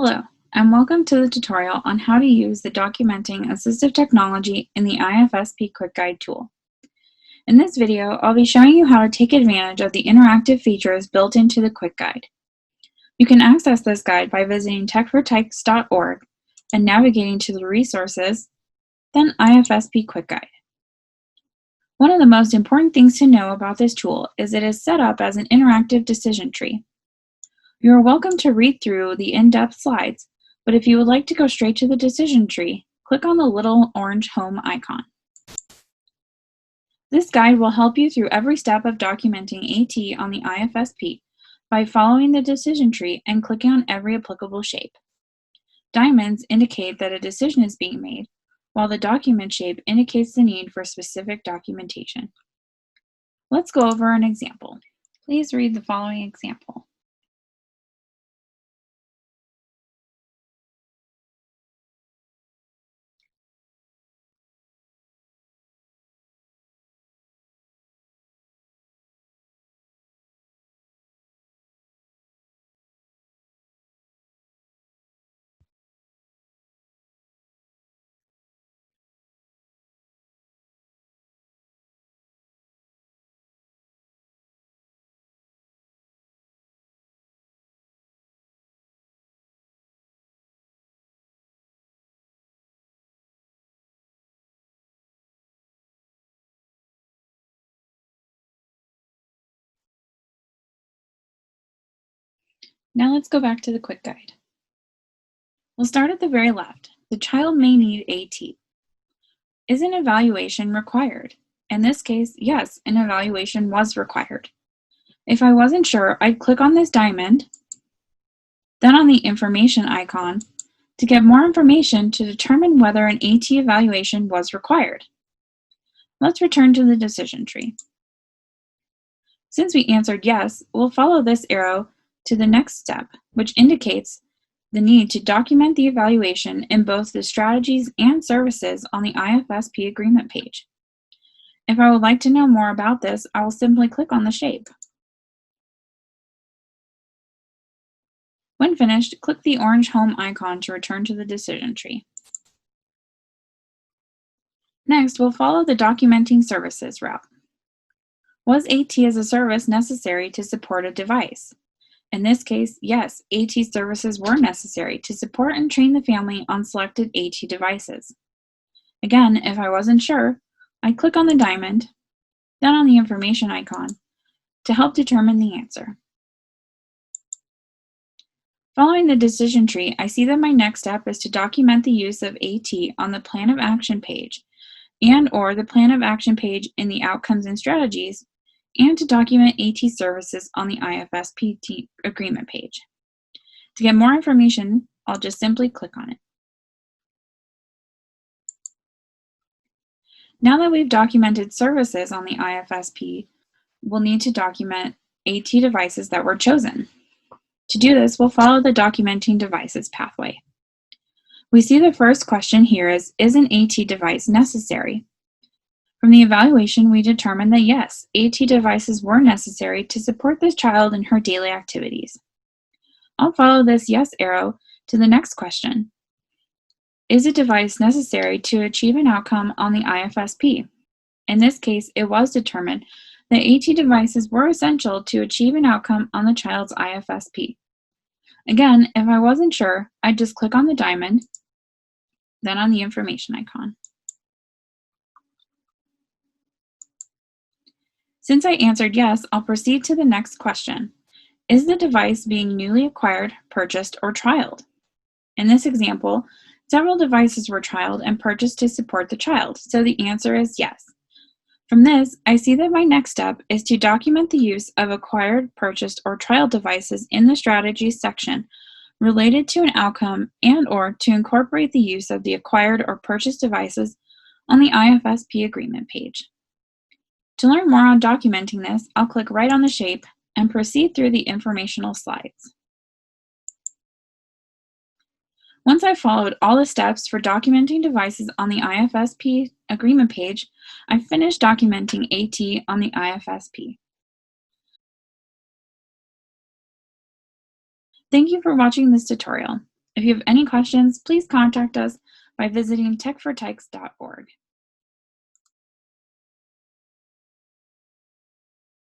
Hello, and welcome to the tutorial on how to use the Documenting Assistive Technology in the IFSP Quick Guide tool. In this video, I'll be showing you how to take advantage of the interactive features built into the Quick Guide. You can access this guide by visiting techfortext.org and navigating to the resources, then IFSP Quick Guide. One of the most important things to know about this tool is it is set up as an interactive decision tree. You are welcome to read through the in-depth slides, but if you would like to go straight to the decision tree, click on the little orange home icon. This guide will help you through every step of documenting AT on the IFSP by following the decision tree and clicking on every applicable shape. Diamonds indicate that a decision is being made, while the document shape indicates the need for specific documentation. Let's go over an example. Please read the following example. Now let's go back to the quick guide. We'll start at the very left. The child may need AT. Is an evaluation required? In this case, yes, an evaluation was required. If I wasn't sure, I'd click on this diamond, then on the information icon to get more information to determine whether an AT evaluation was required. Let's return to the decision tree. Since we answered yes, we'll follow this arrow to the next step, which indicates the need to document the evaluation in both the strategies and services on the IFSP agreement page. If I would like to know more about this, I will simply click on the shape. When finished, click the orange home icon to return to the decision tree. Next, we'll follow the documenting services route. Was AT as a service necessary to support a device? In this case, yes, AT services were necessary to support and train the family on selected AT devices. Again, if I wasn't sure, I'd click on the diamond, then on the information icon, to help determine the answer. Following the decision tree, I see that my next step is to document the use of AT on the Plan of Action page and/or the Plan of Action page in the Outcomes and Strategies, and to document AT services on the IFSP agreement page. To get more information, I'll just simply click on it. Now that we've documented services on the IFSP, we'll need to document AT devices that were chosen. To do this, we'll follow the Documenting Devices pathway. We see the first question here is an AT device necessary? From the evaluation, we determined that yes, AT devices were necessary to support this child in her daily activities. I'll follow this yes arrow to the next question. Is a device necessary to achieve an outcome on the IFSP? In this case, it was determined that AT devices were essential to achieve an outcome on the child's IFSP. Again, if I wasn't sure, I'd just click on the diamond, then on the information icon. Since I answered yes, I'll proceed to the next question. Is the device being newly acquired, purchased, or trialed? In this example, several devices were trialed and purchased to support the child, so the answer is yes. From this, I see that my next step is to document the use of acquired, purchased, or trialed devices in the Strategies section related to an outcome and/or to incorporate the use of the acquired or purchased devices on the IFSP agreement page. To learn more on documenting this, I'll click right on the shape and proceed through the informational slides. Once I've followed all the steps for documenting devices on the IFSP agreement page, I've finished documenting AT on the IFSP. Thank you for watching this tutorial. If you have any questions, please contact us by visiting techfortykes.org.